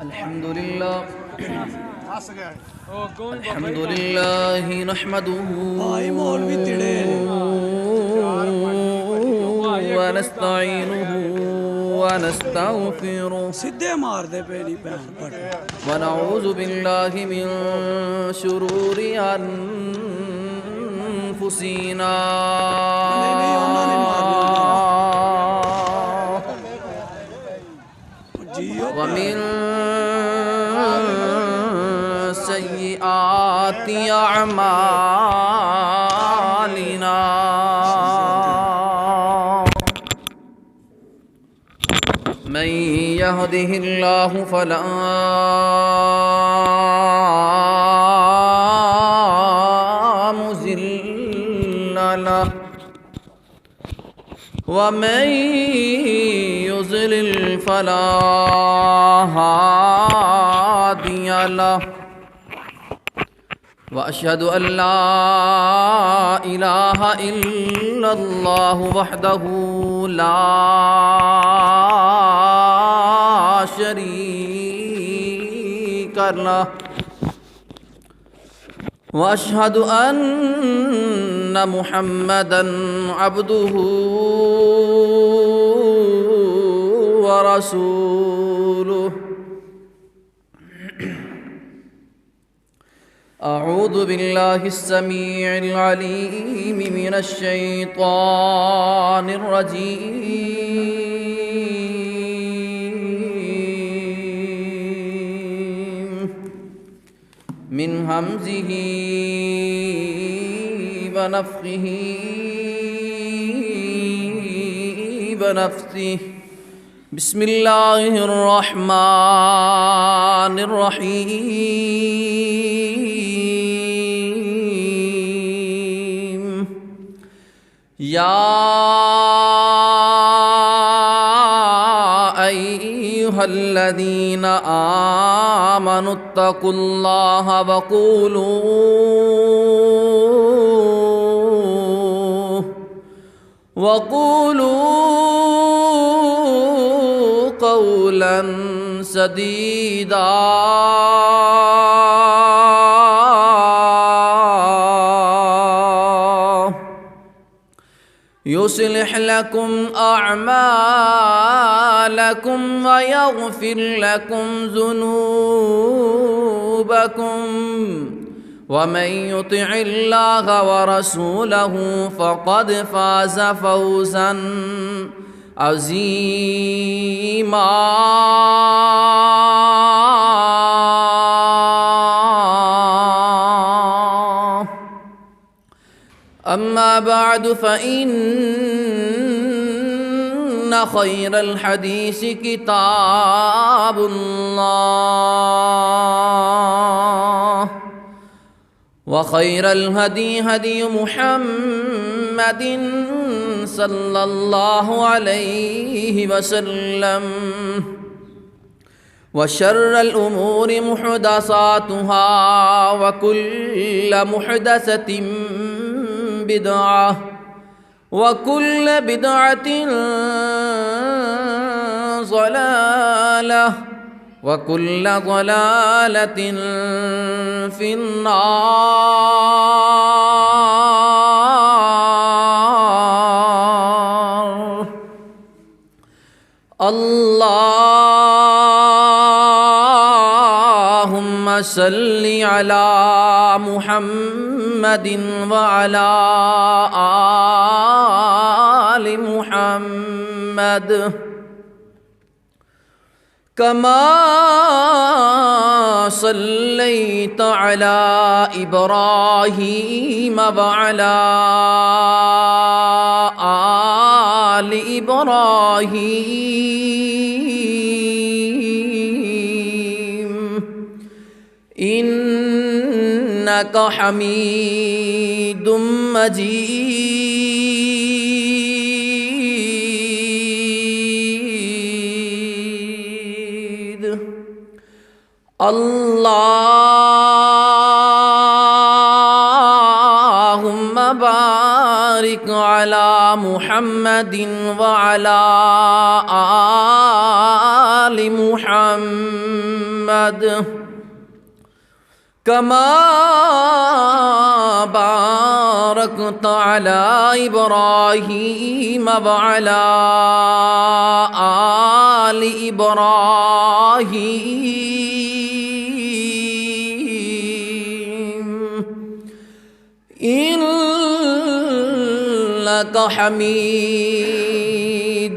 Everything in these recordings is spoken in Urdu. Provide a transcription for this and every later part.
الحمد لله الحمد لله نحمده ونستعينه ونستغفره ونعوذ بالله من شرور أنفسنا ومن سيئات أعمالنا من يهده الله فلا مضل له ومن يضلل فلا هادي له وأشهد أن لا إله إلا الله وحده لا شريك له وأشهد أن محمدًا عبده ورسوله أعوذ بالله السميع العليم من الشيطان الرجيم من همزه ونفخه ونفثه بسم الله الرحمن الرحيم يا أيها الذين آمنوا اتقوا الله وقولوا قولا سديدا يصلح لكم أعمالكم ويغفر لكم ذنوبكم ومن يطع الله ورسوله فقد فاز فوزا عظيما أما بعد فإن خير الحديث كتاب الله وخير الهدي هدي محمد صلى الله عليه وسلم وشر الأمور محدثاتها وكل محدثة بدعة وكل بدعة ضلالة وكل ضلالة في النار اللهم صل على محمد وعلى آل محمد كما صليت على إبراهيم وعلى آل إبراهيم إنك حميد مجيد اللهم بارك على محمد وعلى آل محمد كما باركت على إبراهيم وعلى آل إبراهيم إنك حميد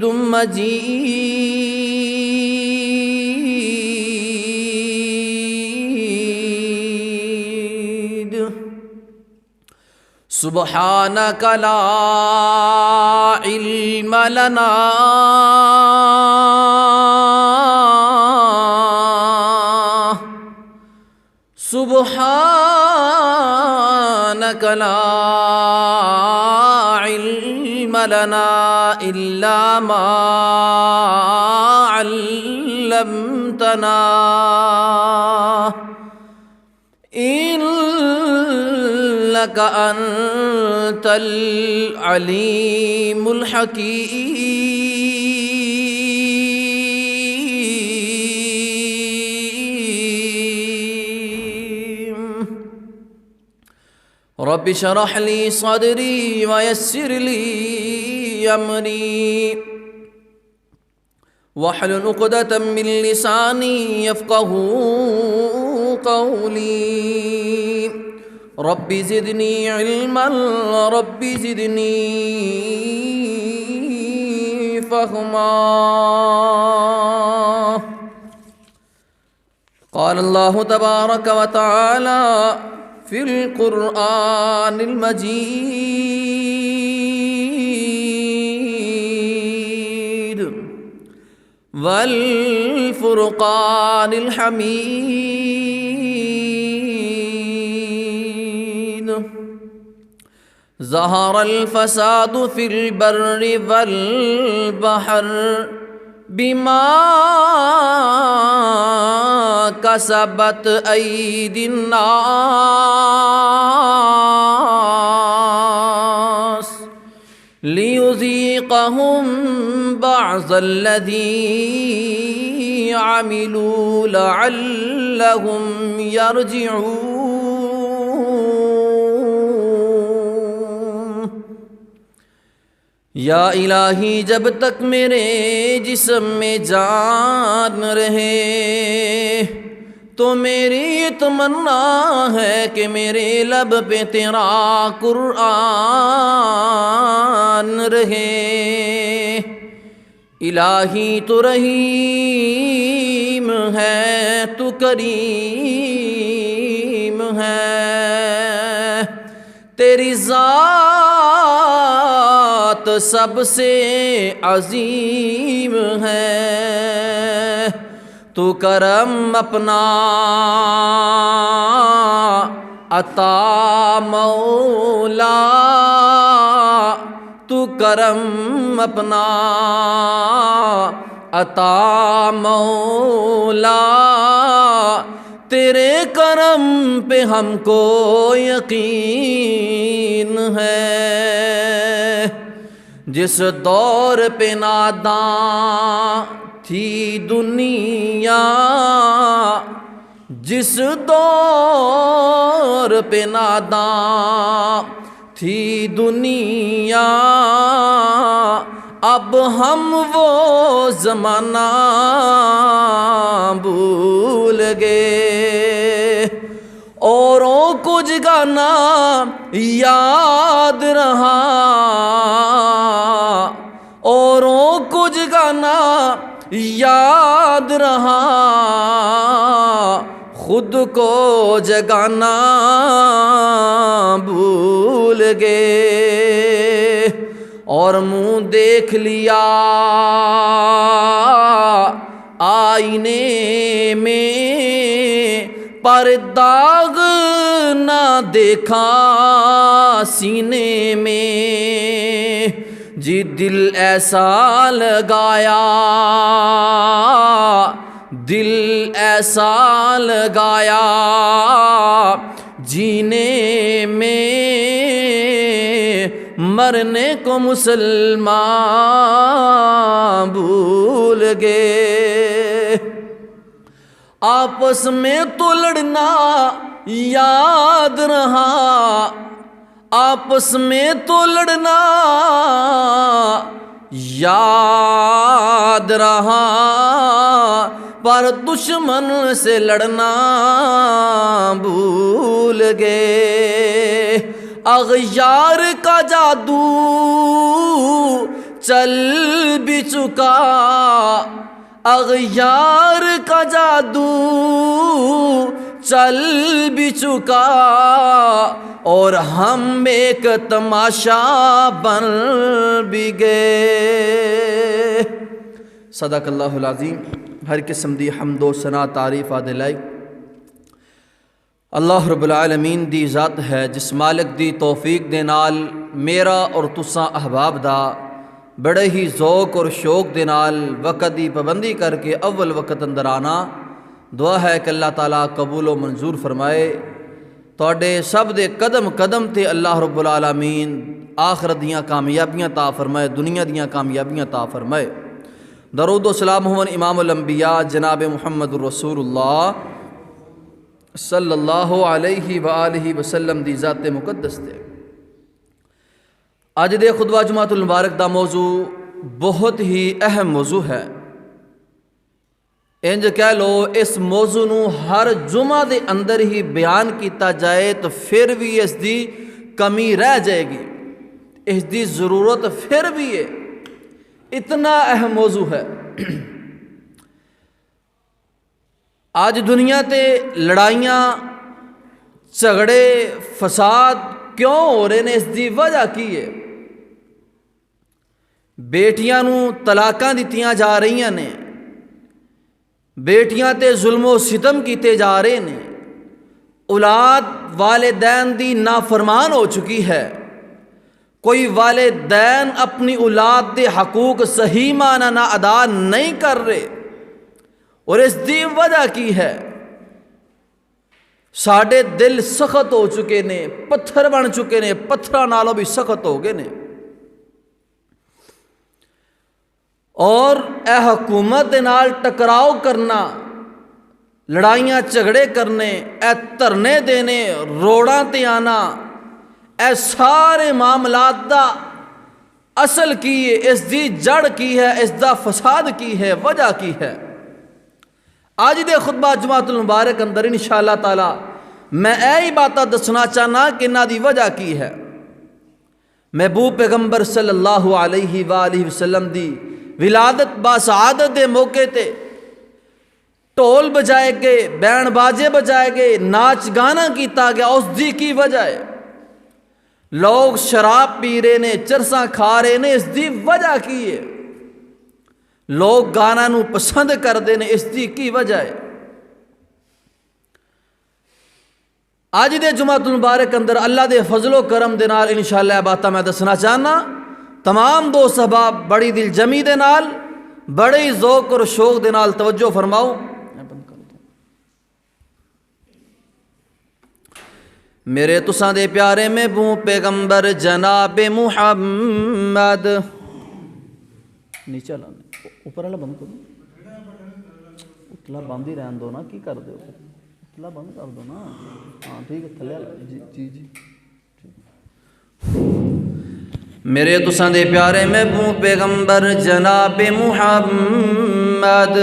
مجيد سبحانك لا علم لنا سبحانك لا علم لنا إلا ما علمتنا إنك أنت العليم الحكيم رب اشرح لي صدري ويسر لي أمري واحلل عقدة من لساني يفقهوا قولي رب زدني علما رب زدني فهما قال الله تبارك وتعالى في القرآن المجيد والفرقان الحميد ظهر الفساد في البر والبحر بما كسبت أيدي الناس ليذيقهم بعض الذي عملوا لعلهم يرجعون یا الہی جب تک میرے جسم میں جان رہے تو میری یہ تمنا ہے کہ میرے لب پہ تیرا قرآن رہے الہی تو رحیم ہے تو کریم ہے تیری ذات سب سے عظیم ہے تو کرم اپنا عطا مولا تو کرم اپنا عطا مولا تیرے کرم پہ ہم کو یقین ہے جس دور پہ ناداں تھی دنیا جس دور پہ ناداں تھی دنیا اب ہم وہ زمانہ بھول گئے اوروں کو جگانا یاد رہا اوروں کو جگانا یاد رہا خود کو جگانا بھول گئے اور منہ دیکھ لیا آئینے میں پر داغ نہ دیکھا سینے میں جی دل ایسا لگایا دل ایسا لگایا جینے میں مرنے کو مسلمان بھول گئے آپس میں تو لڑنا یاد رہا، آپس میں تو لڑنا یاد رہا، پر دشمن سے لڑنا بھول گئے۔ اغیار کا جادو چل بھی چکا، اغیار کا جادو چل بھی چکا، اور ہم ایک تماشا بن بھی گئے۔ صدق اللہ العظیم۔ ہر قسم دی حمد و ثنا تعریف آدھے لائق اللہ رب العالمین دی ذات ہے، جس مالک دی توفیق دے نال میرا اور تساں احباب دا بڑے ہی ذوق اور شوق دے نال وقت دی پابندی کر کے اول وقت اندر آنا۔ دعا ہے کہ اللہ تعالیٰ قبول و منظور فرمائے۔ تواڈے سب دے قدم قدم تے اللہ رب العالمین آخرت دیاں کامیابیاں عطا فرمائے، دنیا دیاں کامیابیاں عطا فرمائے۔ درود و سلام ہون امام الانبیاء جناب محمد الرسول اللہ صلی اللہ علیہ وآلہ وسلم دی ذات مقدس تے۔ اج دے خطبہ جمعۃ المبارک دا موضوع بہت ہی اہم موضوع ہے۔ انج کہہ لو اس موضوع نو ہر جمعہ دے اندر ہی بیان کیتا جائے تو پھر بھی اس دی کمی رہ جائے گی، اس دی ضرورت پھر بھی ہے، اتنا اہم موضوع ہے۔ آج دنیا تے لڑائیاں جھگڑے فساد کیوں ہو رہے ہیں؟ اس دی وجہ کی ہے؟ بیٹیاں نو طلاقاں دتیاں جا رہی نے، بیٹیاں تے ظلم و ستم کیتے جا رہے ہیں، اولاد والدین دی نافرمان ہو چکی ہے، کوئی والدین اپنی اولاد دے حقوق صحیح معنی نہ ادا نہیں کر رہے، اور اس دی وجہ کی ہے؟ ساڈے دل سخت ہو چکے نے، پتھر بن چکے نے، پتھراں نالوں بھی سخت ہو گئے نے، اور اے حکومت دے نال ٹکراؤ کرنا، لڑائیاں جھگڑے کرنے، اے دھرنے دینے، روڑاں تے آنا، اے سارے معاملات دا اصل کی ہے، اس دی جڑ کی ہے، اس دا فساد کی ہے، وجہ کی ہے؟ آج دے خطبہ جمعۃ المبارک اندر انشاءاللہ تعالی میں ایہی باتاں دسنا چاہنا کہ انہاں دی وجہ کی ہے۔ محبوب پیغمبر صلی اللہ علیہ وآلہ وسلم دی ولادت باسعادت دے موقع تے ٹول بجائے گئے، بینڈ باجے بجائے گئے، ناچ گانا کیتا گیا، اس دی کی وجہ ہے؟ لوگ شراب پی رہے نے، چرساں کھا رہے نے، اس دی وجہ کی ہے؟ لوگ گانا نو پسند کرتے ہیں، اس دی کی وجہ ہے؟ آج دے جمعۃ المبارک اندر اللہ دے فضل و کرم دے نال انشاءاللہ باتاں میں دسنا چاہنا۔ تمام دوست احباب بڑی دل جمی دے نال، بڑے ذوق اور شوق دے نال توجہ فرماؤ۔ میرے تساں دے پیارے محبوب پیغمبر جناب محمد، نیچے لانا، اوپر والا بند کرو، اتلا بند ہی رہن دو نا، کی کر دو، اتلا بند کر دو نا، ہاں ٹھیک ہے، تھلے جی جی۔ میرے تساں دے پیارے محبوب پیغمبر جناب محمد،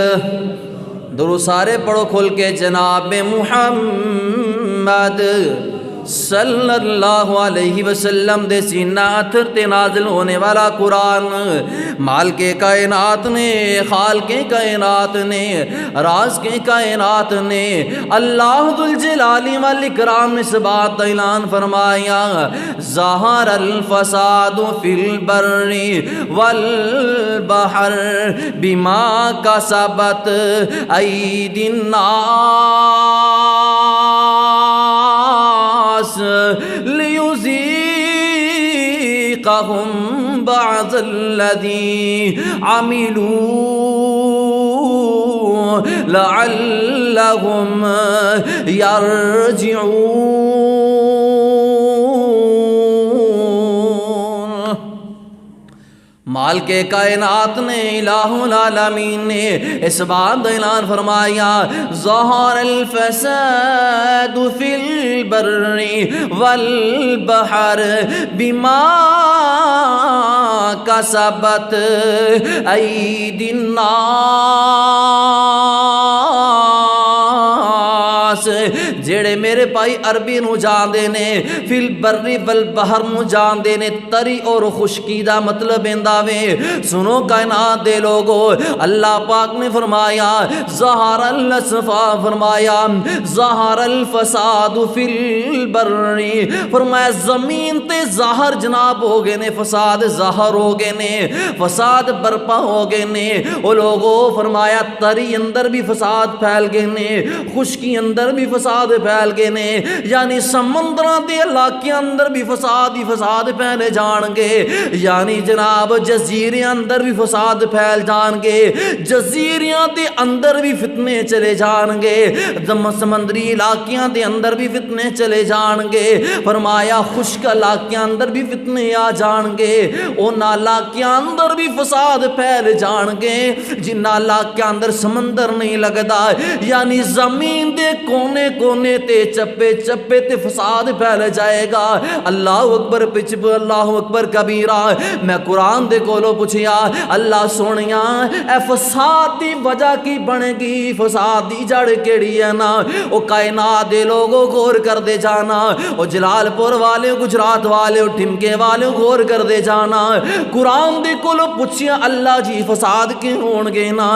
درود سارے پڑھو کھل کے، جناب محمد صلی اللہ علیہ وسلم دے سینہ اتھر تے نازل ہونے والا قرآن مال کے کائنات نے، خال کے کائنات نے، راز کے کائنات نے، اللہ ذوالجلال والاکرام نے اس بات کا اعلان فرمایا، ظہر الفساد فی البر والبحر بما کسبت ایدی الناس لیذیقہم بعض الذی عملوا لعلہم یرجعون۔ مال کے کائنات نے الہ العالمین نے اس بات کا اعلان فرمایا ظہر الفساد فی البر والبحر بما کسبت ایدی الناس جڑے میرے بھائی عربی نو جاندے نے فی البر والبحر نو جاندے نے تری اور خشکی دا مطلب وے سنو کائنات دے لوگو اللہ پاک نے فرمایا ظہر الاسفا فرمایا ظہر الفساد فی البر فرمایا زمین تے ظاہر جناب ہو گئے نے فساد ظاہر ہو گئے نے فساد برپا ہو گئے نے او لوگو فرمایا تری اندر بھی فساد پھیل گئے نے خشکی اندر بھی فساد پھیل گئے نے یعنی سمندراں دے علاقے اندر بھی فساد ہی فساد پھیلے جان گے یعنی جناب جزیرے اندر بھی فساد پھیل جان گے جزیریاں دے اندر بھی فتنے چلے جان گے سمندری علاقیاں دے اندر بھی فتنے چلے جان گے فرمایا خشک علاقیاں اندر بھی فتنے آ جان گے ان علاقیاں اندر بھی فساد پھیل جان گے جن علاقیاں اندر سمندر نہیں لگدا یعنی زمین دے کونے کونے تے چپے چپے تے فساد پھیل جائے گا اللہ اکبر پچھپ اللہ اکبر کبیرہ میں قرآن دے کولو پوچھیا اللہ سونیا اے فساد دی وجہ کی بنے گی فساد دی جڑ کیڑی ہے نا او کائنات دے لوگوں غور کر دے جانا او جلال پور والے گجرات والے ٹھمکے والے غور کر دے جانا قرآن دے کولو پوچھیا اللہ جی فساد کیوں ہون گے نا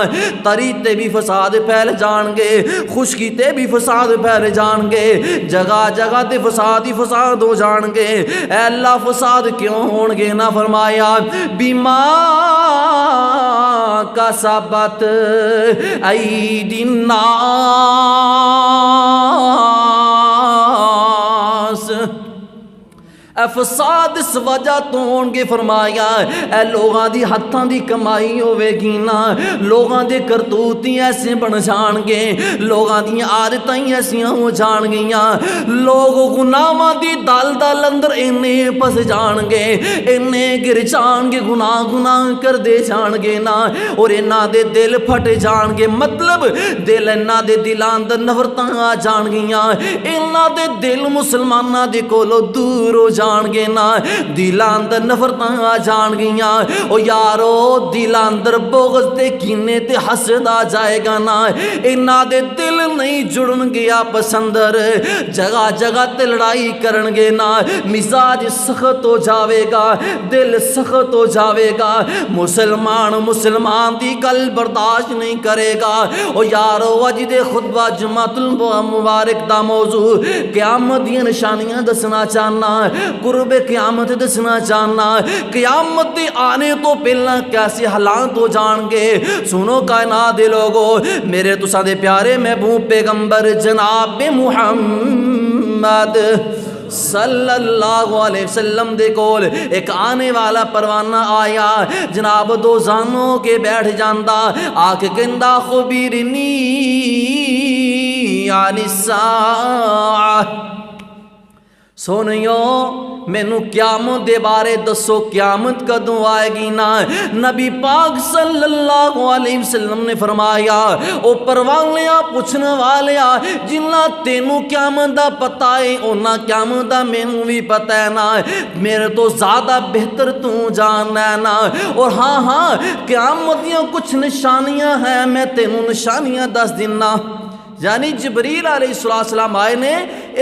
تری تے بھی فساد پھیل جان گے خشکی تے بھی فساد پھیل جان گے جگہ جگہ تے فساد ہی فساد ہو جان گے اے اللہ فساد کیوں ہون گے نا فرمایا بیما کسبت ایدی الناس اے فساد اس وجہ تو ہون گے فرمایا اے لوگاں دی ہتھاں دی کمائی ہوے گی نا لوگاں دے کرتوت ایسے بن جان گے لوگاں دی عادتاں ایسیاں ہو جان گیاں لوگ گناہاں دی دل دل اندر اینے پس جان گے اینے گر جان گے گناہ کر دے جان گے نا اور انہاں دے دل پھٹ جان گے مطلب دل انہاں دے دلاں اندر نفرتاں آ جان گیاں انہاں دے دل مسلماناں دے کولوں دور ہو جان گے نا دلاں اندر نفرتاں آ جان گیاں او یارو دلاں اندر بغض تے کینے تے حسد آ جائے گا نا انہاں دے دل نہیں جڑن گے آپس اندر جگہ جگہ تے لڑائی کرن گے نا مزاج سخت ہو جاوے گا دل سخت ہو جاوے گا مسلمان دی گل برداشت نہیں کرے گا او یارو اج دے خطبہ جمعۃ المبارک دا موضوع قیامت دی نشانیاں دسنا چاہنا قرب قیامت دسنا چاہنا قیامت دے آنے تو پہلا کیسے حالات ہو جان گے سنو کائنات دے لوگو میرے تساں دے پیارے محبوب پیغمبر جناب محمد صلی اللہ علیہ وسلم دے کول ایک آنے والا پروانہ آیا جناب دو زانوں کے بیٹھ جاندہ آکھ کندہ خبرنی عن الساعہ سونیو مینو قیامت دے بارے دسو قیامت کدوں آئے گی نا نبی پاک صلی اللہ علیہ وسلم نے فرمایا او پروانیاں پوچھنے والیا جنہ تینوں قیامت دا پتہ ہے اونا قیامت دا مینو بھی پتہ ہے نا میرے تو زیادہ بہتر تو جاننا ہے نا اور ہاں قیامت دیاں کچھ نشانیاں ہیں میں تینوں نشانیاں دس دینا یعنی جبریل علیہ السلام آئے نے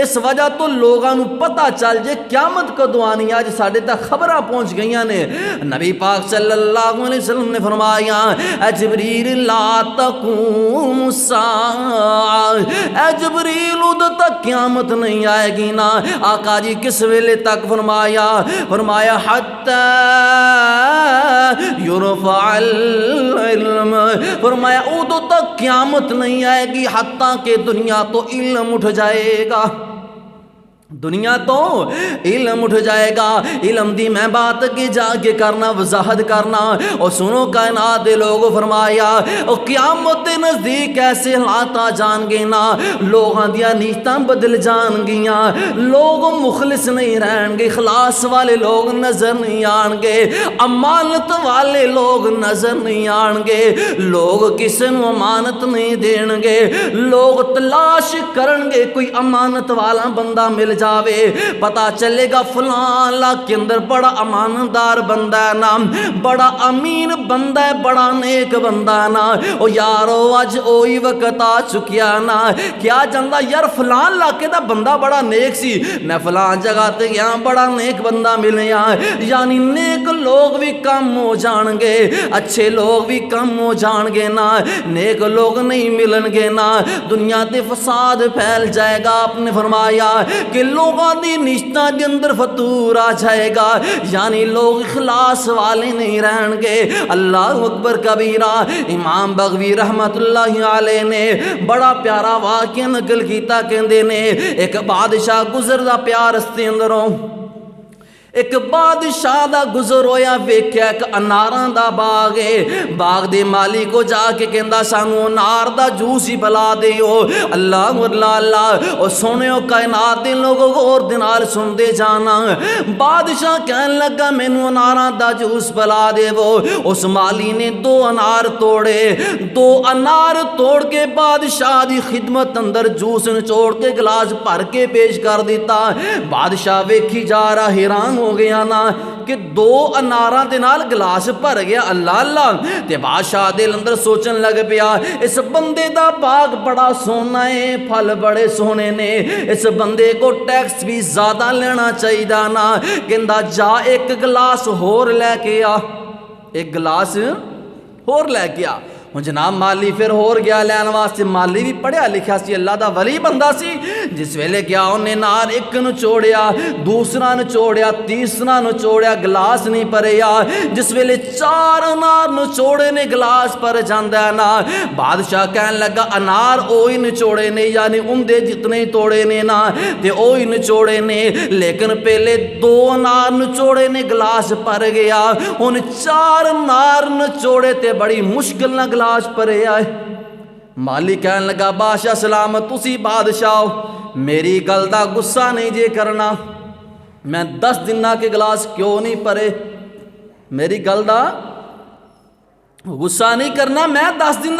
اس وجہ تو لوگاں نو پتہ چل جے قیامت کدوں آنی آج ساڈے تک خبراں پہنچ گئیاں نے نبی پاک صلی اللہ علیہ وسلم نے فرمایا اے جبریل لا تقوم الساعہ اے جبریل ادھر تک قیامت نہیں آئے گی نا آقا جی کس ویلے تک فرمایا حتی یرفع العلم فرمایا ادھر تک قیامت نہیں آئے گی حتی کہ دنیا تو علم اٹھ جائے گا دنیا تو علم اٹھ جائے گا، علم دی میں بات کی جا کے کرنا وضاحت کرنا۔ اور سنو کائنات دے لوگوں فرمایا او قیامت دے نزدیک ایسے حالات آ جان گے نا، لوگاں دیاں نیتاں بدل جان گیاں، لوگ مخلص نہیں رہن گے، اخلاص والے لوگ نظر نہیں آن گے، امانت والے لوگ نظر نہیں آن گے، لوگ کسی نو امانت نہیں دین گے، لوگ تلاش کرن گے کوئی امانت والا بندہ مل جاوے، پتا چلے گا فلاں اللہ کے اندر بڑا امانتدار بندہ ہے نا، بڑا امین بندہ ہے، بڑا نیک بندہ ہے نا۔ او یارو اج اوہی وقت آ چکیا نا، کیا جاندا یار فلاں علاقے دا بندہ بڑا نیک سی، میں فلاں جگہ تے گیا بڑا نیک بندہ ملیا، یعنی نیک لوگ بھی کم ہو جان گے، اچھے لوگ بھی کم ہو جان گے نا، نیک لوگ نہیں ملن گے نا، دنیا تے فساد پھیل جائے گا۔ آپ نے فرمایا کہ لوگاں دی نشتہ دے اندر فتور آ جائے گا، یعنی لوگ اخلاص والے نہیں رہن گے۔ اللہ اکبر کبیرہ۔ امام بغوی رحمت اللہ علیہ نے بڑا پیارا واقعہ نقل کیتا، کہندے نے ایک بادشاہ گزردا پیا رستے اندروں، ایک بادشاہ دا گزر ہویا، ویکھیا ایک اناراں دا باغ ہے، باغ دے مالی کو جا کے کہندا سانو انار دا جوس ہی پلا دیو۔ اللہ اللہ اللہ، او سنیو کائنات دے لوگو غور دے نال سن دے جانا، بادشاہ کہن لگا مینوں اناراں دا جوس پلا دیو۔ اس مالی نے 2 انار توڑے، 2 انار توڑ کے بادشاہ دی خدمت اندر جوس نچوڑ کے گلاس بھر کے پیش کر دیتا۔ بادشاہ ویکھی جا رہا، حیران ہو گیا نا کہ 2 اناراں دے نال گلاس بھر گیا۔ اللہ اللہ، تے بادشاہ دے اندر سوچن لگ پیا اس بندے دا باغ بڑا سونا ہے، پھل بڑے سونے نے، اس بندے کو ٹیکس بھی زیادہ لینا چاہیے نا، کہندا جا ایک گلاس ہور لے کے آ، ایک گلاس ہور لے کے آ۔ جناب مالی پھر ہور گیا لین واسطے، مالی بھی پڑھیا لکھیا سی، اللہ دا ولی بندہ سی، جس ویلے گیا انہیں نار ایک نچوڑیا، دوسرا نچوڑیا، تیسرا نچوڑیا، گلاس نہیں پریا، جس ویلے 4 انار نچوڑے نے گلاس پر جاندہ نا، بادشاہ کہن لگا انار اوہی نچوڑے نے، یعنی ان دے جتنے توڑے نے نا تے اوہی نچوڑے نے، لیکن پہلے 2 انار نچوڑے نے گلاس پر گیا، ان 4 انار نچوڑے تے بڑی مشکل نہ گلاس پرے آئے۔ مالی کہن لگا بادشاہ سلامت، تسی بادشاہ میری گل دا غصہ نہیں جے کرنا، میں 10 دن کے گلاس کیوں نہیں پرے، میری گل دا غصہ نہیں کرنا، میں 10 دن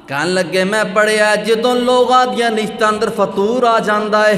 کہن لگے میں پڑھیا جدوں لوگاں دیاں نیتاں اندر فتور آ جاندا ہے،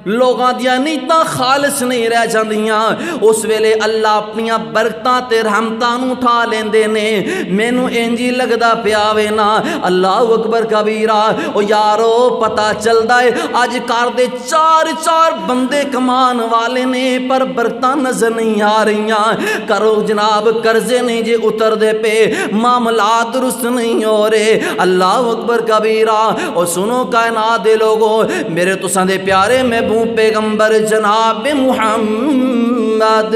لوگاں دیاں نیتاں خالص نہیں رہ جاندیاں، اس ویلے اللہ اپنیاں برکتاں تے رحمتاں نوں اٹھا لیندے نے، مینوں انجی لگدا پیا وے نا۔ اللہ اکبر کبیرہ۔ او یارو پتہ چلدا ہے اج کر دے 4 بندے کمان والے نے، پر برکتاں نظر نہیں آ رہیاں، کرو جناب قرضے نہیں جے اتر دے پے، معاملات درست نہیں ہو رہے۔ اللہ اکبر کبیرہ۔ او سنو کائنات دے لوگو، میرے تساں دے پیارے میں پیغمبر جناب محمد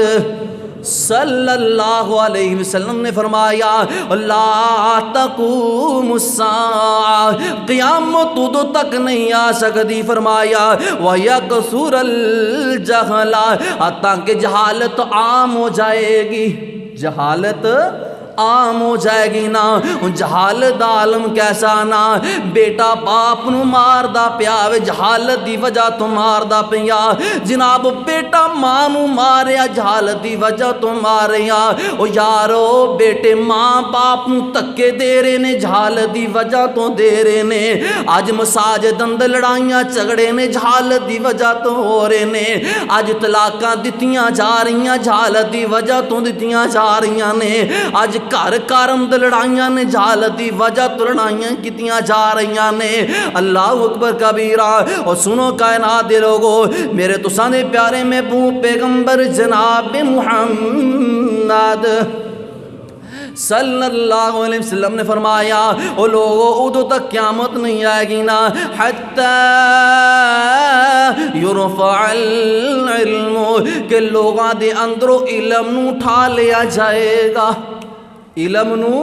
صلی اللہ علیہ وسلم نے فرمایا لا تقوم الساعہ، قیامت ادو تک نہیں آ سکتی، فرمایا وَيَكْثُرَ الْجَهْلَ، حتیٰ کہ جہالت عام ہو جائے گی، جہالت عام ہو جائے گی نا۔ جہالت دا عالم کیسا نا، بیٹا باپ نو مار دا پیا وے، جہالت دی وجہ تو مار دا پیا، جناب بیٹا ماں نو ماریا جہالت دی وجہ تو ماریا۔ او یارو بیٹے ماں باپ نو تکے دے رہے نے، جہالت دی وجہ تو دے رہے نے، اج مساجد اندر لڑائیاں جھگڑے نے، جہالت دی وجہ تو ہو رہے نے، اج طلاقاں دتیاں جا رہیاں جہالت دی وجہ تو دتیاں جا رہیاں نے، اج گھر اندر لڑائیاں نے جہالت دی وجہ تو لڑائیاں کیتیاں جا رہیاں نے۔ اللہ اکبر کبیرہ۔ اور سنو کائنات دے لوگو، میرے تساں دے پیارے محبوب پیغمبر جناب محمد صلی اللہ علیہ وسلم نے فرمایا او لوگو ادو تک قیامت نہیں آئے گی نا حتی یرفع العلم، کہ لوگاں دے اندروں علم نو اٹھا لیا جائے گا، علم نو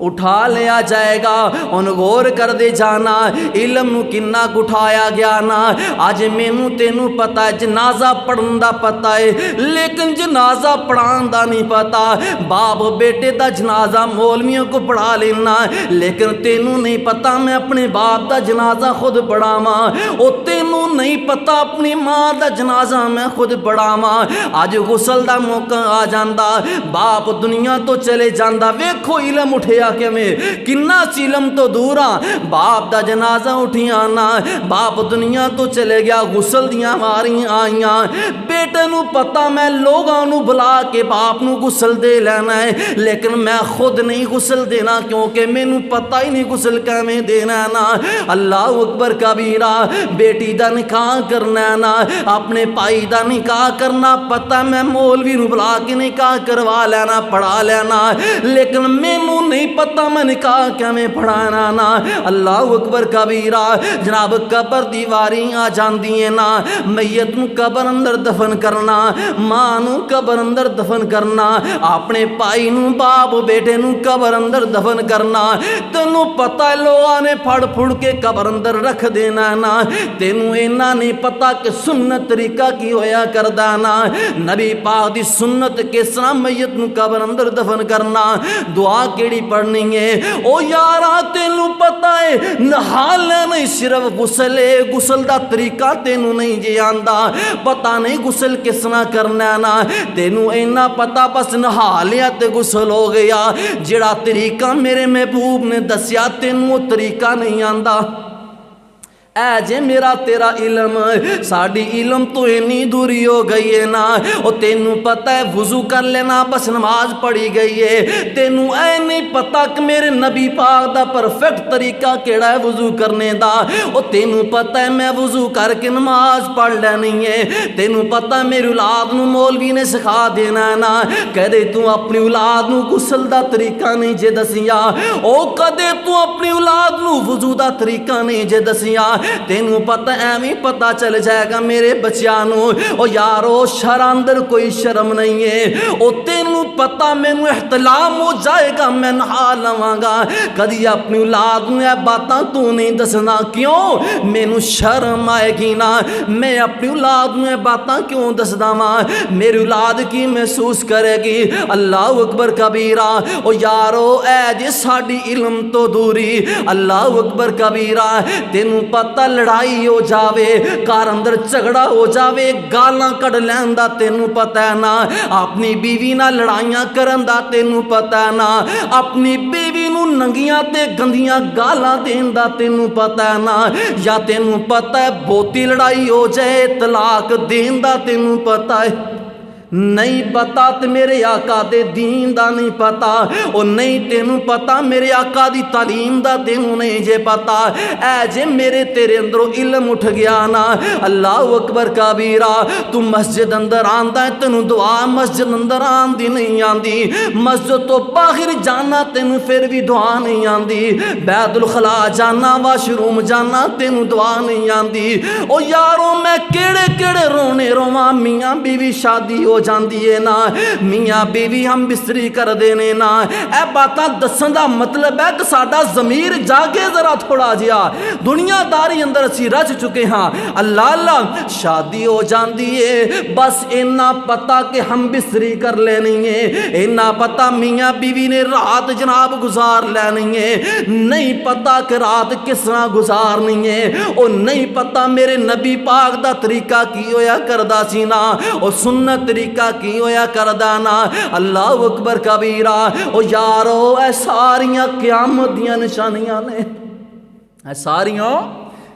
اٹھا لیا جائے گا۔ ان غور کر دے جانا علم نو کنا اٹھایا گیا نا۔ اج مینوں تینوں پتا ہے جنازہ پڑھن دا پتا ہے لیکن جنازہ پڑھان دا نہیں پتا۔ باپ بیٹے دا جنازہ مولویوں کو پڑھا لینا لیکن تینوں نہیں پتا میں اپنے باپ دا جنازہ خود پڑھاواں۔ او تینوں نہیں پتا اپنی ماں دا جنازہ میں خود پڑھاواں۔ اج غسل دا موقع آ جاندا باپ دنیا تو چلے جاندا، ویکھو علم اٹھیا کیویں، کنا علم تو دور آ۔ باپ دا جنازہ اٹھیا نا، باپ دنیا تو چلے گیا، غسل دیاں واریاں آئیاں، بیٹے نو پتا میں لوگاں نو بلا کے باپ نو غسل دے لینا ہے لیکن میں خود نہیں غسل دینا کیونکہ مینوں پتا ہی نہیں غسل کیویں دینا نا۔ اللہ اکبر کبیرہ، بیٹی دا نکاح کرنا نا، اپنے بھائی دا نکاح کرنا، پتا میں مولوی نو بلا کے نکاح کروا لینا پڑھا لینا لیکن مینوں نہیں پتا میں نکاح کیویں پڑھانا نا۔ اللہ اکبر کبیرہ، جناب قبر دی واری آ جاندی ہے نا، میت نو قبر اندر دفن کرنا، ماں نو قبر اندر دفن کرنا، اپنے بھائی نو باپ بیٹے نو قبر اندر دفن کرنا، تینوں پتا لوگاں نے پھڑ پھڑ کے قبر اندر رکھ دینا نا، تینوں اینا نہیں پتا کہ سنت طریقہ کی ہویا کردا نا۔ نبی پاک دی سنت کس طرح میت نو قبر اندر دفن کرنا، دعا کیڑی پڑھنی ہے، او یارا تینوں پتا ہے نہالنا نہیں صرف غسل ہے، غسل دا طریقہ تینوں نہیں جی آندا، پتا نہیں غسل کس طرح کرنا نا، تینوں اینا پتا بس نہا لیا تے غسل ہو گیا، جڑا طریقہ میرے محبوب نے دسیا تینوں طریقہ نہیں آندا۔ اے جے میرا تیرا علم، ساڑی علم تو اینی دوری ہو گئی ہے نا، او تینوں پتہ ہے وضو کر لینا بس نماز پڑھی گئی ہے، تینوں اے نہیں پتا کہ میرے نبی پاک دا پرفیکٹ طریقہ کیڑا ہے وضو کرنے دا، او تینوں پتہ ہے میں وضو کر کے نماز پڑھ لینی ہے، تینوں پتہ ہے میری اولاد نو مولوی نے سکھا دینا ہے نا، کدے تو اپنی اولاد نو غسل دا طریقہ نہیں جے دسیا، او کدے تو اپنی اولاد نو وضو دا طریقہ نہیں جے دسیا، تینوں پتہ ایویں پتہ چل جائے گا میرے بچیاں نو، او یارو شر اندر کوئی شرم نہیں ہے، او تینوں پتہ مینوں احتلام ہو جائے گا میں نہا لواں گا، کدی اپنی اولاد نو اے باتاں تو نہیں دسنا، کیوں مینوں شرم آئے گی نا، میں اپنی اولاد نو اے باتاں کیوں دسدا واں، میری اولاد کی محسوس کرے گی۔ اللہ اکبر کبیرہ، او یارو اے جے ساڈی علم تو دوری، اللہ اکبر کبیرہ، تینوں پتہ لڑائی ہو جاوے، کار اندر جھگڑا ہو جاوے، گالاں کڈ لین دا تینوں پتہ ہے نا، اپنی بیوی نال لڑائیاں کرن دا تینوں پتہ ہے نا، اپنی بیوی نو ننگیاں تے گندیاں گالاں دین دا تینوں پتہ ہے نا، یا تینوں پتہ ہے بہتی لڑائی ہو جائے طلاق دین دا تینوں پتہ ہے نہیں پتا، تے میرے آقا دے دین دا نہیں پتا، او نہیں تینوں پتا میرے آقا دی تعلیم دا تینوں نہیں جے پتا، اے جے میرے تیرے اندروں علم اٹھ گیا نا، اللہ اکبر کبیرہ، تو مسجد اندر آندا ہے تینوں دعا مسجد اندر آندی نہیں آندی، مسجد تو باہر جانا تینوں پھر بھی دعا نہیں آندی، بیت الخلا جانا واش روم جانا تینوں دعا نہیں آندی، او یارو میں کیڑے کیڑے رونے رواں، میاں بیوی شادی ہو جاندی ہے نا، میاں بیوی ہم بستری کر دینے نا، اے باتاں دسن دا مطلب ہے کہ ساڈا ضمیر جاگے ذرا تھوڑا جیا، دنیا داری اندر اسی رچ چکے ہاں، اللہ اللہ شادی ہو جاندی ہے بس اینا پتا کہ ہم بستری کر لینی ہے، اینا پتا میاں بیوی نے رات جناب گزار لینی ہے، نہیں پتا کہ رات کس طرح گزارنی ہے، او نہیں پتا میرے نبی پاک دا طریقہ کی ہویا کردا سی نا، او سنت طریقہ کی ہویا کردہ نا، اللہ اکبر کبیرہ، او یارو اے ساریاں قیامت دیاں نشانیاں نے، اے ساریاں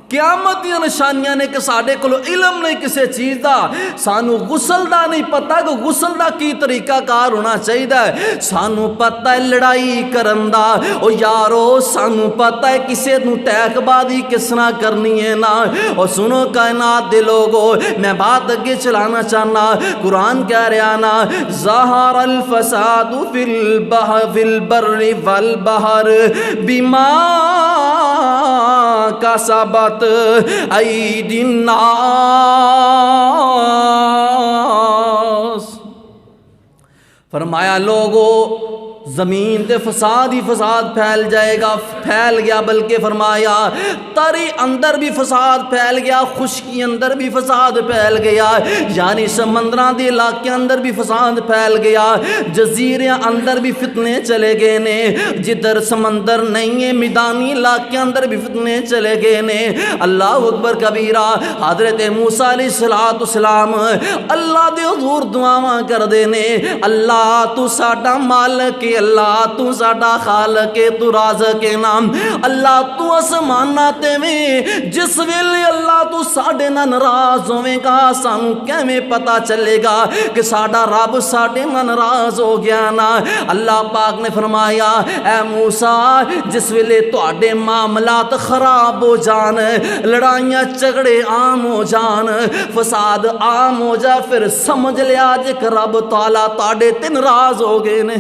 قیامت دیاں نشانیاں نے کہ ساڑے کلو علم نہیں کسے چیز دا، سانو غسل دا نہیں پتا کہ غسل دا کی طریقہ کار ہونا چاہیے دا، سانو پتا ہے لڑائی کرندہ، او یارو سانو پتا ہے کسے نو ٹیک بادی کس طرح کرنی ہے نا، او سنو کائنات دے لوگو میں بات اگے چلانا چاہنا، قرآن کہہ رہا نا، ظہر الفساد فی البر والبحر بما کسبت ایدی الناس، فرمایا لوگو زمین تے فساد ہی فساد پھیل جائے گا. پھیل گیا بلکہ فرمایا تری اندر بھی فساد پھیل گیا, خشکی اندر بھی فساد پھیل گیا, یعنی سمندراں دے علاقے اندر بھی فساد پھیل گیا, جزیرے اندر بھی فتنے چلے گئے نے, جدھر سمندر نہیں ہے میدانی علاقے اندر بھی فتنے چلے گئے نے. اللہ اکبر کبیرہ. حضرت موسیٰ علیہ السلام اللہ دے حضور دعاواں کر دے نے, اللہ تو ساڈا مالک, اللہ تو ساڈا خالق, تو رازق نام, اللہ تو آسماناں تے میں جس ویلے اللہ تو ساڈے نال ناراض ہوے گا سانوں کیویں پتہ چلے گا کہ ساڈا رب ساڈے نال ناراض ہو گیا نا. اللہ پاک نے فرمایا اے موسیٰ جس ویلے تواڈے معاملات خراب ہو جان, لڑائیاں جھگڑے عام ہو جان, فساد عام ہو جا, پھر سمجھ لیا جے کہ رب تعالیٰ تواڈے تے ناراض ہو گئے نے.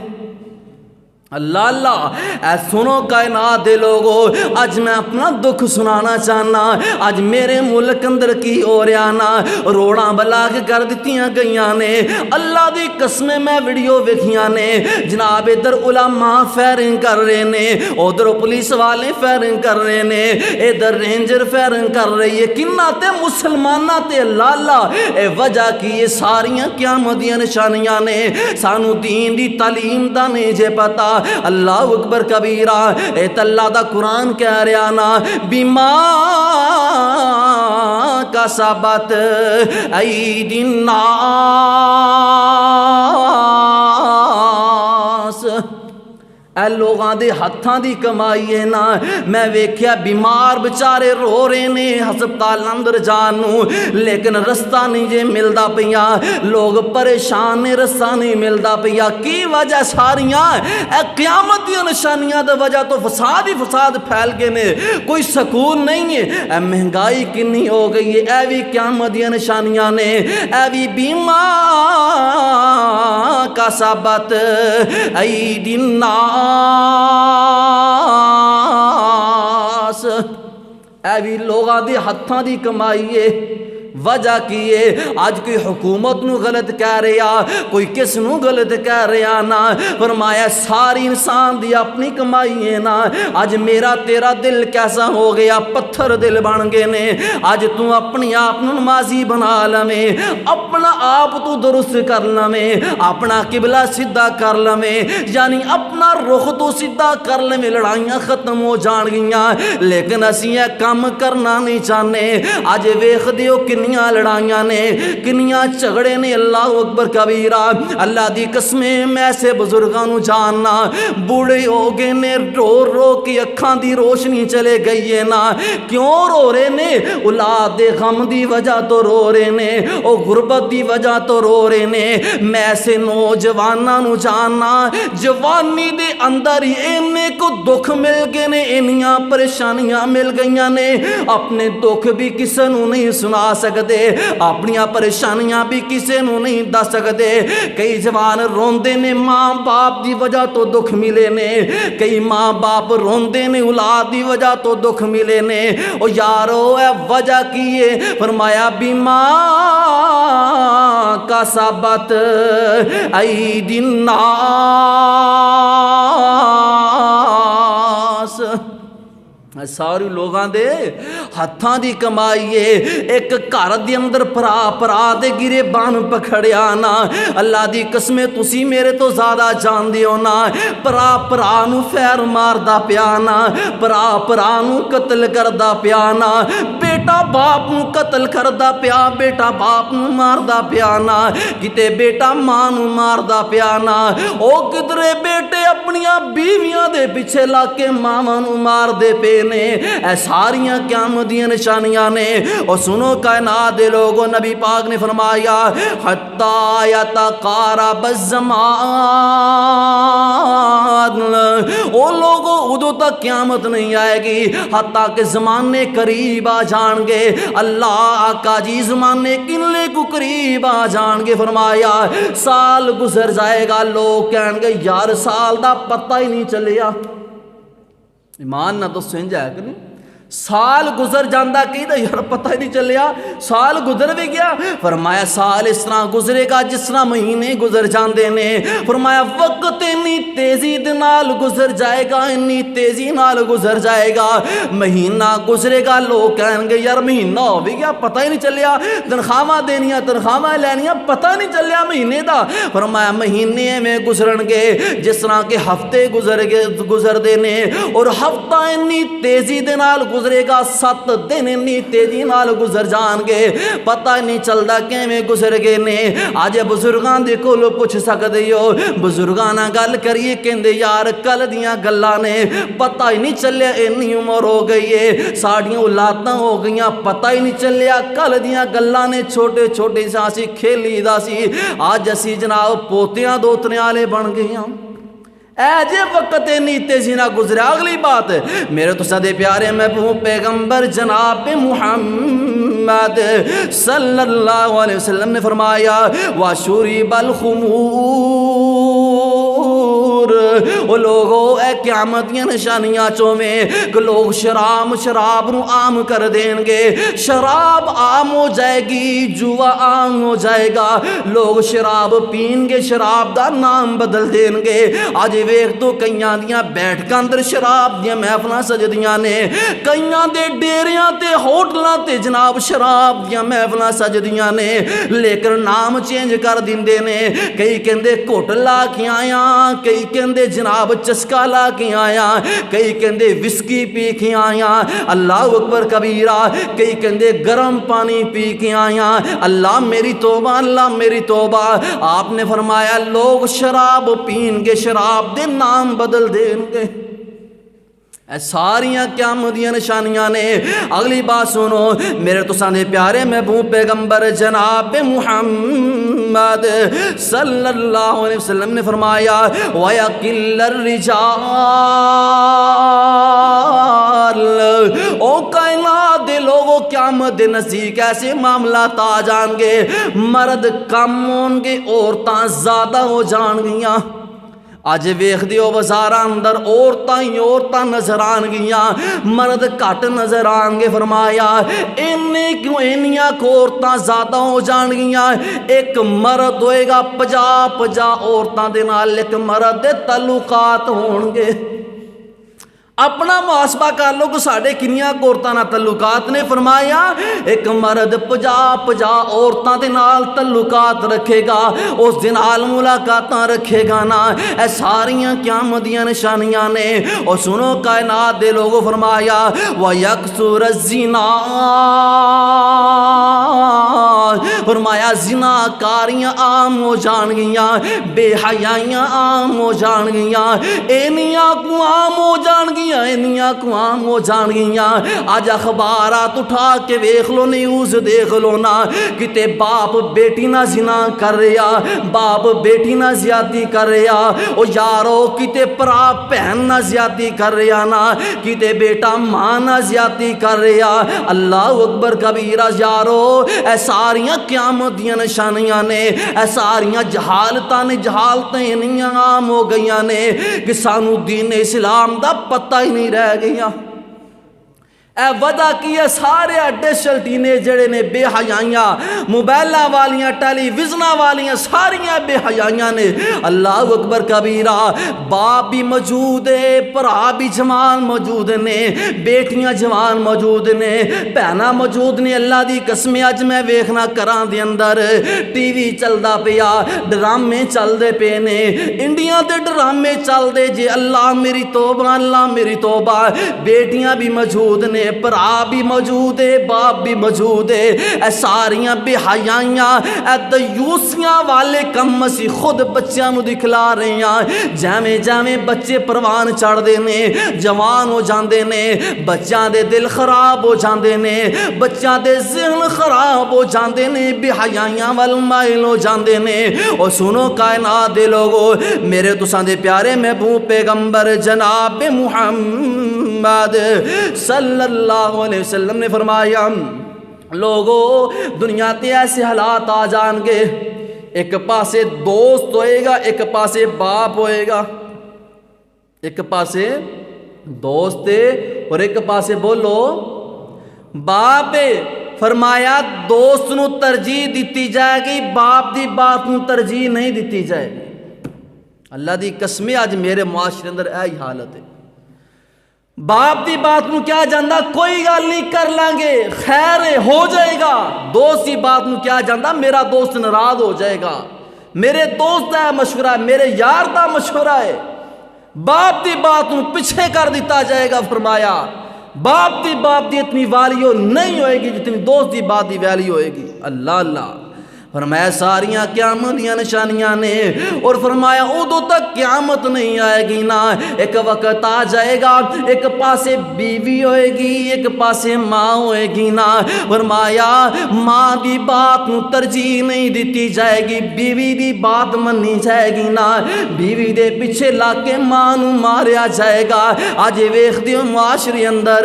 اللہ اللہ. اے سنو کائنات دے لوگو, اج میں اپنا دکھ سنانا چاہنا. اج میرے ملک اندر کی ہو رہا نا, روڑاں بلاک کر دتیاں گئیاں نے. اللہ دی قسم میں ویڈیو ویکھیاں نے, جناب ادھر علماء فائرنگ کر رہے نے, ادھر پولیس والے فائرنگ کر رہے نے, ادھر رینجر فائرنگ کر رہی ہے. کنہ تے مسلماناں تے. اللہ اللہ. اے وجہ کی یہ ساریاں قیامت دیاں نشانیاں نے, سانو دین دی تعلیم دا نہیں جے پتا. اللہ اکبر کبیرہ. اے اللہ دا قرآن کہہ رہا نا, بیما کسبت ایدی الناس, اے لوگاں دے ہتھاں دی کمائی ہے نا. میں ویکھیا بیمار بچارے رو رہے نے ہسپتال اندر جان نو, لیکن رستہ نہیں جے ملدا پیا. لوگ پریشان نے, رستہ نہیں ملدا پیا. کی وجہ ساریاں اے قیامت دی نشانیاں دی وجہ تو فساد ہی فساد پھیل گئے نے, کوئی سکون نہیں ہے. اے مہنگائی کنی ہو گئی ہے, اے بھی قیامت دی نشانیاں نے. اے بھی بیما کسبت ایدی الناس, اے بھی لوگاں دے ہتھاں دی کمائی ہے. وجہ کی ہے آج کوئی حکومت نو غلط کہہ رہا, کوئی کس نو غلط کہہ رہا نا. فرمایا ساری انسان دی اپنی کمائی ہے نا. آج میرا تیرا دل کیسا ہو گیا, پتھر دل بن گئے نے. آج تو اپنی آپ نمازی بنا لویں, اپنا آپ تو درست کر لویں, اپنا قبلہ سیدھا کر لویں, یعنی اپنا رخ تو سیدھا کر لویں, لڑائیاں ختم ہو جان گیاں. لیکن اسی یہ کام کرنا نہیں چاہنے. آج ویکھ دیو کنیاں لڑائیاں نے, کنیاں جھگڑے نے. اللہ اکبر کبیرہ. اللہ دی قسمیں میں سے بزرگاں نو جاننا, بوڑھے ہو گئے نے, رو رو کے اکھاں دی روشنی چلے گئی ہے نا. کیوں رو رہے نے؟ اولاد دے غم دی وجہ تو رو رہے نے, او غربت دی وجہ تو رو رہے نے. میں سے نوجواناں نو جاننا, جوانی دے اندر ہی اینے کو دکھ مل گئے نے, انیاں پریشانیاں مل گئیاں نے. اپنے دکھ بھی کسے نو نہیں سنا سکتے, اپنی پریشانیاں بھی کسے نو نہیں دس سکتے. کئی جوان روندے نے ماں باپ دی وجہ تو دکھ ملے نے, کئی ماں باپ روندے نے اولاد دی وجہ تو دکھ ملے نے. او یارو اے وجہ کی ہے؟ فرمایا بیما کسبت ایدی الناس, ساری لوگاں دے ہتھاں دی کمائی ہے. ایک گھر دے اندر پرا دے گرے بان پکھڑیا نا. اللہ دی قسمیں تسی میرے تو زیادہ جان دیو نا. پرا نو فیر ماردا پیا نا, پرا نو قتل کردا پیا نا, بیٹا باپ نو قتل کردا پیا, بیٹا باپ نو ماردا پیا نا, کتے بیٹا ماں نو ماردا پیا نا. او کدرے بیٹے اپنیاں بیویاں دے پیچھے لا کے ماواں نو مار دے پے نے. اے ساریاں قیامت دی نشانیاں نے. اور سنو کائنات دے لوگوں, نبی پاک نے فرمایا حتی یتقارب الزمان, او لوگوں ادو تک قیامت نہیں آئے گی حتیٰ کہ زمانے قریب آ جان گے. اللہ آقا جی زمانے کنلے کو قریب آ جان گے. فرمایا سال گزر جائے گا, لوگ کہیں گے یار سال دا پتہ ہی نہیں چلیا. ایمان نہ تو سنجھ ہے کہ نہیں, سال گزر جاندہ کہیدہ یار پتہ ہی نہیں چلیا سال گزر بھی گیا. فرمایا سال اس طرح گزرے گا جس طرح مہینے گزر جاندے نے. فرمایا وقت انی تیزی دے نال گزر جائے گا, انی تیزی نال گزر جائے گا. مہینہ گزرے گا لوگ کہیں گے یار مہینہ ہو بھی گیا پتہ ہی نہیں چلیا, تنخواہ دینیاں تنخواہ لینیاں پتہ نہیں چلیا مہینے دا. فرمایا مہینے میں گزرن گے جس طرح کے ہفتے گزر دینے, اور ہفتہ انی تیزی دے نال گزرے گا 7 دن انی تیزی نال گزر جان گے, پتہ نہیں چلدا کیویں گزر گئے نے. اج بزرگاں دے کولوں پوچھ سکدے ہو, بزرگاں نال گل کریے کہندے یار کل دیاں گلاں نے پتہ ہی نہیں چلیا اینی عمر ہو گئی ہے, ساڈیاں اولاداں ہو گئیاں پتہ ہی نہیں چلیا کل دیاں گلاں نے, چھوٹے چھوٹے ساسی کھیلی دا سی اج اسی جناب پوتیاں دوتریاں والے بن گئے ہاں. اے جے وقت نیتے زینا گزرا. اگلی بات میرے تو صدے پیارے محبوب پیغمبر جناب محمد صلی اللہ علیہ وسلم نے فرمایا وَشُرِبَ الْخُمُورِ, وہ لوگوں اے قیامت کی نشانیاں چویں کہ لوگ شراب نو عام کر دیں گے, شراب عام ہو جائے گی, جوا عام ہو جائے گا, لوگ شراب پین گے, شراب دا نام بدل دیں گے. آج ویکھ تو کئیاں دیاں بیٹھکاں اندر شراب دیاں محفلاں سجدیاں نے, کئیاں دے ڈیریاں تے ہوٹلاں تے جناب شراب دیاں محفلاں سجدیاں نے, لیکن نام چینج کر دیندے نے. کئی کہندے گھٹ لا کے آیا, کئی کہندے جناب چسکا لا کے آیا, کئی کہندے وسکی پی کے آیا, اللہ اکبر کبیرہ, کئی کہندے گرم پانی پی کے آیا. اللہ میری توبہ, اللہ میری توبہ. آپ نے فرمایا لوگ شراب پین گے, شراب دے نام بدل دیں گے. اے ساریاں قیامت دیاں نشانیاں نے. اگلی بات سنو میرے تو ساندے پیارے محبوب پیغمبر جناب محمد صلی اللہ علیہ وسلم نے فرمایا وَيَقِلَّ الرِّجَالِ, او کائنات دے لوگوں قیامت دے نزدیک ایسے معاملات آ جان گے, مرد کم ہون گے عورتاں زیادہ ہو جان گیاں. آج ویکھ دیو بازاراں اندر عورتاں نظر آن گیاں, مرد گھٹ نظر آن گے. فرمایا اینیاں عورتاں زیادہ ہو جان گیاں, ایک مرد ہوئے گا 50 عورتاں دے نال ایک مرد دے تعلقات ہون گے. اپنا محاسبہ کر لو کہ ساڑھے کنیاں عورتاں نال تعلقات نے. فرمایا ایک مرد 50 عورتاں دے نال تعلقات رکھے گا, اس دن نال ملاقاتاں رکھے گا نا. اے ساریاں قیامت دیاں نشانیاں نے. اور سنو کائنات دے لوگوں, فرمایا وَيَكْثُرَ الزِّنَا, فرمایا زنا کاریاں عام ہو جان گیاں, بے حیائیاں عام ہو جان گیاں, اینیاں کو عام ہو جان گیاں, اینیاں کو عام ہو جان گیاں. آج اخبارات اٹھا کے ویکھ لو, نیوز دیکھ لو نا, کتے باپ بیٹی نہ زنا کر رہا, باپ بیٹی نہ زیادتی کر رہا, او یارو کتے پرا بہن نہ زیادتی کر رہا نا, کتے بیٹا ماں نہ زیادتی کر رہا. اللہ اکبر کبیرہ. یارو اے ساریاں قیامت دیاں نشانیاں نے, اے ساریاں جہالتاں انیاں عام ہو گئیاں نے کہ سانو دین اسلام دا پتہ ہی نہیں رہ گیا. اے وجہ کی ہے سارے ڈیجیٹل ٹینیجر نے بے حیائیاں, موبائلاں والیاں, ٹیلی ویژناں والیاں, ساریاں بے حیائیاں نے. اللہ اکبر کبیرہ. باپ بھی موجود ہے, بھرا بھی جوان موجود نے, بیٹیاں جوان موجود نے, بہناں موجود نے. اللہ دی قسم اج میں ویکھنا کراں دے اندر ٹی وی چلدا پیا, ڈرامے چلدے پے نے, انڈیا دے ڈرامے چلدے جے. اللہ میری توبہ, اللہ میری توبہ. بیٹیاں بھی موجود نے, پرا بھی موجود ہے, باپ بھی موجود ہے. اے ساریاں بے حیائیاں, اے دیوسیاں والے کم اسی خود بچیاں نو دکھلا رہے ہیں. جاویں بچے پروان چڑھ دے نے, جوان ہو جاندے نے, بچیاں دے دل خراب ہو جاندے نے, بچیاں دے ذہن خراب ہو جاندے نے, بے حیائیاں وال مائل ہو جاندے نے. اور سنو کائنات دے لوگو, میرے تساں دے پیارے محبوب پیغمبر جناب محمد صلی اللہ علیہ وسلم نے فرمایا لوگو دنیا تے ایسے حالات آ جان گے, ایک پاسے دوست ہوئے گا, ایک پاسے باپ ہوئے گا, ایک پاسے دوست ہے اور ایک پاسے بولو باپ ہے۔ فرمایا دوست نو ترجیح دیتی جائے گی، باپ دی بات نو ترجیح نہیں دیتی جائے گی۔ اللہ دی قسم اج میرے معاشرے اندر ایہی حالت ہے، باپ دی بات نو کیا جاندا کوئی گل نہیں کر لیں گے خیر ہے ہو جائے گا، دوست دی بات نو کیا جاندا میرا دوست ناراض ہو جائے گا، میرے دوست دا مشورہ ہے، میرے یار دا مشورہ ہے، باپ دی بات نو پیچھے کر دیتا جائے گا۔ فرمایا باپ دی بات دی اتنی والیو نہیں ہوئے گی جتنی دوست دی بات دی ویلیو ہوئے گی۔ اللہ اللہ۔ فرمایا ساریاں قیامت دیاں نشانیاں نے، اور فرمایا ادو تک قیامت نہیں آئے گی نا، ایک وقت آ جائے گا ایک پاسے بیوی ہوئے گی ایک پاسے ماں ہوئے گی نا۔ فرمایا ماں دی بات نو ترجیح نہیں دیتی جائے گی، بیوی دی بات منی جائے گی نا، بیوی دے پیچھے لا کے ماں نو ماریا جائے گا۔ آج ویکھ دیو معاشرے اندر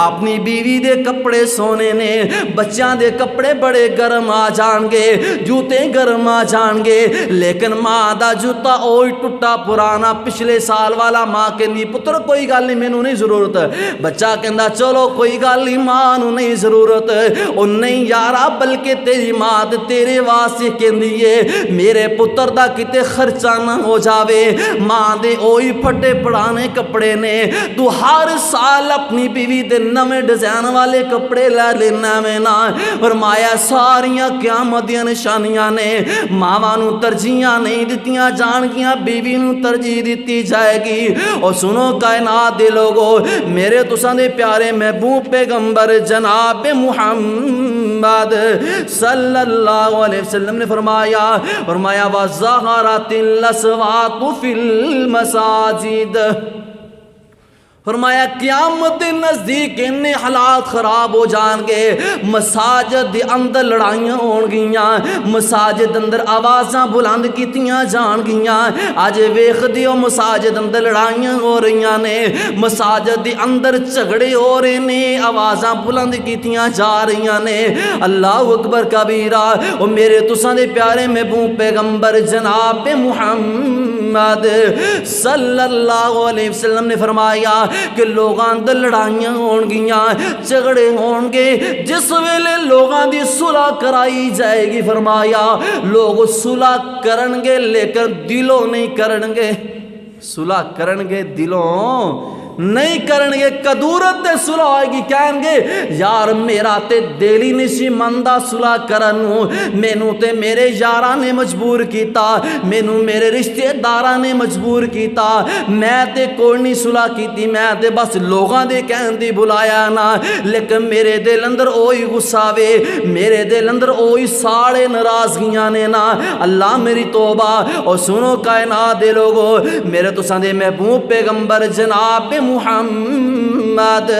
اپنی بیوی دے کپڑے سونے نے، بچیاں دے کپڑے بڑے گرم آ جان گے، جوتے گرم آ جان گے، لیکن ماں دا جوتا اوہی ٹوٹا پرانا پچھلے سال والا۔ ماں کہندی پتر کوئی گل نہیں مینوں نہیں ضرورت، بچہ کہندا چلو کوئی گل نہیں ماں نوں نہیں ضرورت، او نہیں یارا بلکہ تیری ماں تے تیرے واسطے کہندی ہے میرے پتر دا کتے خرچہ نہ ہو جاوے، ماں دے اوہی پھٹے پڑانے کپڑے نے، تو ہر سال اپنی بیوی دے نویں ڈیزائن والے کپڑے لے لینا میں نا۔ فرمایا ساریاں قیامت دیاں نشانیاں نے، ماواں نو ترجیحاں نہیں دتیاں جان گیاں، بیوی نو ترجیح دیتی جائے گی۔ اور سنو کائنات دے لوگو، میرے تساں دے پیارے محبوب پیغمبر جناب محمد صلی اللہ علیہ وسلم نے فرمایا وَظَهَرَتِ الْأَصْوَاتُ فِي الْمَسَاجِدِ۔ فرمایا قیامت دے نزدیک انہیں حالات خراب ہو جان گے، مساجد دے اندر لڑائیاں ہون گیاں، مساجد اندر آوازاں بلند کیتیاں جان گیاں۔ آج ویکھ دیو مساجد اندر لڑائیاں ہو رہیاں نے، مساجد دے اندر جھگڑے ہو رہے نے، آوازاں بلند کیتیاں جا رہیاں نے۔ اللہ اکبر کبیرہ۔ اور میرے تساں دے پیارے محبوب پیغمبر جناب محمد صلی اللہ علیہ وسلم نے فرمایا کہ لوگاں دے لڑائیاں ہون گیاں، جھگڑے ہون گے، جس ویلے لوگاں دی صلح کرائی جائے گی، فرمایا لوگ صلح کرن گے لیکن دلوں نہیں کرن گے، صلح کرن گے دلوں نہیں کرن گے، کدورت تے صلح ہوئے گی، کہیں گے یار میرا تے دل ہی نہیں مندا صلح کرنوں، مینوں تے میرے یاراں نے مجبور کیتا، مینوں میرے رشتہ داراں نے مجبور کیتا، میں تے کوئی نہیں صلح کیتی، میں تے بس لوگاں دے کہن دی بلایا نا، لیکن میرے دل اندر اوہی غصہ وے، میرے دل اندر اوہی ساڑے ناراضگیاں نے نا۔ اللہ میری توبہ۔ اور سنو کائنات دے لوگو، میرے تساں دے محبوب پیغمبر جناب محمد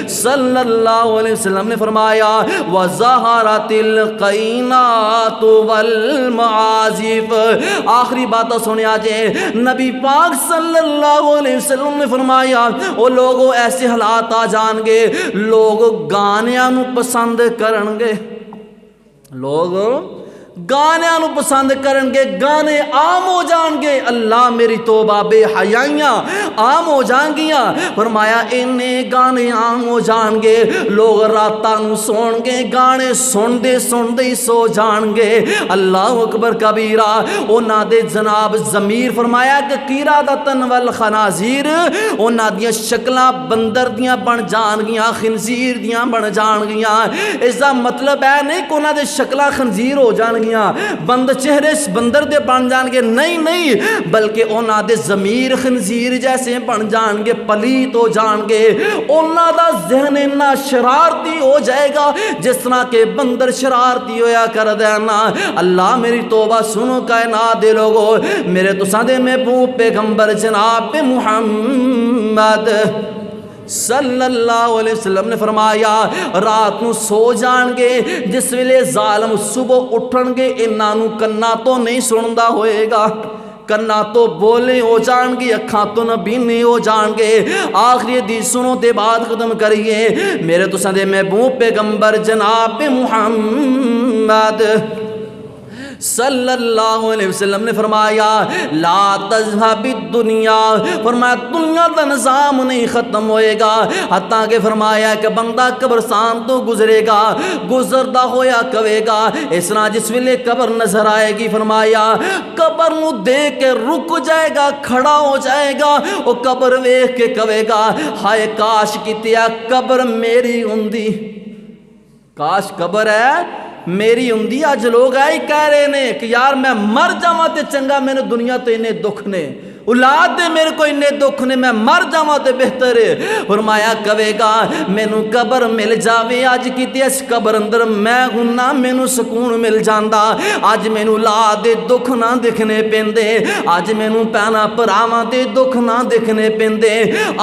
صلی اللہ علیہ وسلم نے فرمایا وَظَهَرَتِ الْقَيْنَاتُ وَالْمَعَازِفُ۔ آخری بات سنیا جے، نبی پاک صلی اللہ علیہ وسلم نے فرمایا وہ لوگوں ایسے حالات آ جان گے، لوگ گانیاں نو پسند کرن گے، لوگ گانیاں نو پسند کرن گے، گانے عام ہو جان گے۔ اللہ میری توبہ، بے حیائیاں عام ہو جان گیاں۔ فرمایا انہیں گانے عام ہو جان گے، لوگ راتاں نو سون گے، گانے سن دے ہی سو جان گے۔ اللہ اکبر کبیرہ۔ اونا دے جناب ضمیر فرمایا کہ قیرادۃ والخنازیر، اونا دیاں شکلاں بندر دیاں بن جان گیاں، خنزیر دیاں بن جان گیاں۔ اس دا مطلب ہے نہیں کہ اونا دے شکلاں خنزیر ہو جان گیاں، بند چہرے بندر دے بن جان گے، نہیں بلکہ اونا دے ضمیر خنزیر جیسے بن جان گے، پلیت ہو جان گے۔ اونا دا ذہن اتنا شرارتی ہو جائے گا جس طرح کہ بندر شرارتی ہویا کر دینا۔ اللہ میری توبہ۔ سنو کائنات دے لوگو، میرے تساں دے محبوب پیغمبر جناب محمد صلی اللہ علیہ وسلم نے فرمایا رات نو سو جان گے، جس ویلے ظالم صبح اٹھن گے انہاں نو کنا تو نہیں سندا ہوئے گا، کنا تو بولے ہو جان گے، اکھاں تو نبینے ہو جان گے۔ آخری حدیث سنو تے بعد ختم کریے۔ میرے تساں دے محبوب پیغمبر جناب محمد صلی اللہ علیہ وسلم نے فرمایا لا تذهب الدنیا، فرمایا دنیا کا نظام نہیں ختم ہوئے گا حتیٰ کہ فرمایا کہ بندہ قبرستان تو گزرے گا، گزردا ہویا کہے گا اس طرح جس ویلے قبر نظر آئے گی فرمایا قبر نو دیکھ کے رک جائے گا، کھڑا ہو جائے گا، وہ قبر ویکھ کے کہے گا ہائے کاش کیتیا قبر میری ہوندی، کاش قبر ہے میری ہوندی۔ اج لوگ آئی کہہ رہے نے کہ یار میں مر جاواں تے چنگا، میں نے دنیا تو انہیں دکھ نے، اولاد دے میرے کو انہیں دکھ نے، میں مر جاواں تے بہتر ہے۔ فرمایا کہے گا مینوں قبر مل جاوے اج کیتے اس قبر اندر میں ہنا مینوں سکون مل جاندا، اج مینوں اولاد دے دکھ نہ دکھنے پیندے، اج مینوں پینا پراواں دے دکھ نہ دکھنے پیندے،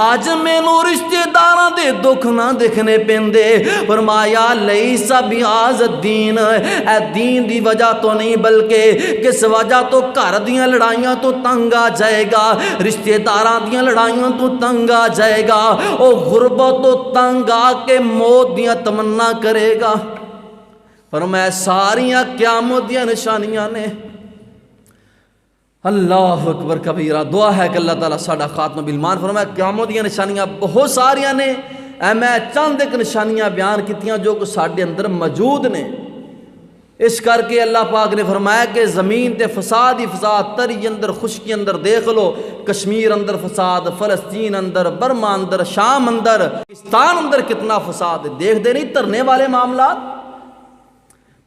اج مینوں رشتہ داراں دے دکھ نہ دکھنے پیندے۔ فرمایا لیس بیاز الدین، اے دین دی وجہ تو نہیں بلکہ کس وجہ تو گھر دیاں لڑائیاں تو تنگ آ جائے گا، رشتہ داراں دیاں لڑائیاں تو تنگ آ جائے گا، او غربت تو تنگ آ کے موت دیاں تمنا کرے گا۔ فرمایا ساریاں قیامت دیاں نشانیاں نے۔ اللہ اکبر کبیرہ، دعا ہے کہ اللہ تعالیٰ ساڈا خاتمہ بالایمان فرمایا قیامت دیاں نشانیاں بہت ساریاں نے، اے میں چند ایک نشانیاں بیان کیتیاں جو کہ ساڈے اندر موجود نے۔ اس کر کے اللہ پاک نے فرمایا کہ زمین تے فساد ہی فساد، تری اندر خشکی اندر دیکھ لو، کشمیر اندر فساد، فلسطین اندر، برما اندر، شام اندر، پاکستان اندر کتنا فساد ہے، دیکھ دے نہیں ترنے والے معاملات،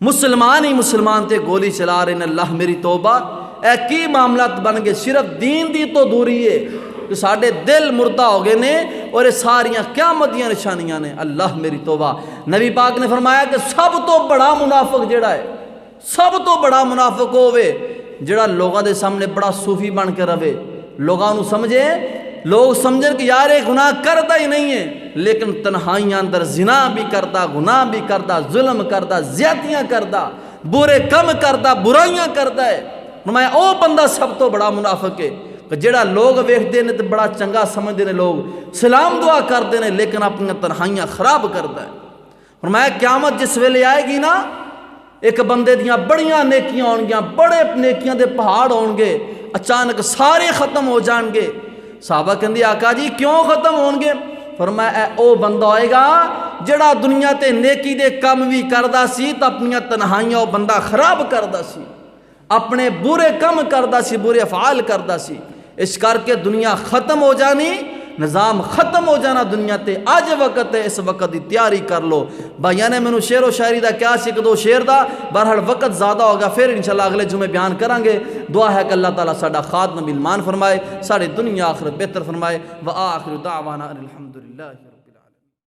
مسلمان ہی مسلمان تے گولی چلا رہے ہیں۔ اللہ میری توبہ، اے کی معاملات بن گئے، صرف دین دی تو دوری ہے کہ ساڑھے دل مردہ ہو گئے نے اور یہ ساریاں قیامت دیاں نشانیاں نے۔ اللہ میری توبہ، نبی پاک نے فرمایا کہ سب تو بڑا منافق جڑا ہے، سب تو بڑا منافق ہوئے جڑا لوگاں دے سامنے بڑا صوفی بن کے رہے، لوگاں نو سمجھے، لوگ سمجھیں کہ یار یہ گناہ کرتا ہی نہیں ہے لیکن تنہائیاں اندر زنا بھی کرتا، گناہ بھی کرتا، ظلم کرتا، زیادتیاں کرتا، برے کم کرتا، برائیاں کرتا ہے۔ فرمایا او بندہ سب تو بڑا منافق ہے کہ جڑا لوگ ویکھدے نے تے بڑا چنگا سمجھدے نے، لوگ سلام دعا کردے نے لیکن اپنی تنہائیاں خراب کرتا ہے۔ فرمایا قیامت جس ویلے آئے گی نا، ایک بندے دیاں بڑیاں نیکیاں ہون گیاں، بڑے نیکیاں دے پہاڑ ہون گے، اچانک سارے ختم ہو جان گے۔ صحابہ کہندے آقا جی کیوں ختم ہون گے؟ فرمایا اے او بندہ ہوئے گا جڑا دنیا تے نیکی دے کم بھی کردا سی تے اپنی تنہائیاں او بندہ خراب کردا سی، اپنے برے کم کردا سی، برے افعال کردا سی۔ اس کر کے دنیا ختم ہو جانی، نظام ختم ہو جانا دنیا تے، آج وقت ہے، اس وقت دی تیاری کر لو۔ بھائیاں نے مینوں شعر و شاعری دا کیا سی، دو شعر دا، بہرحال وقت زیادہ ہوگا، پھر انشاءاللہ اگلے جمعے بیان کریں گے۔ دعا ہے کہ اللہ تعالیٰ ساڈا خاتمہ بالایمان فرمائے، ساری دنیا آخرت بہتر فرمائے۔ وآخر دعوانا ان الحمدللہ۔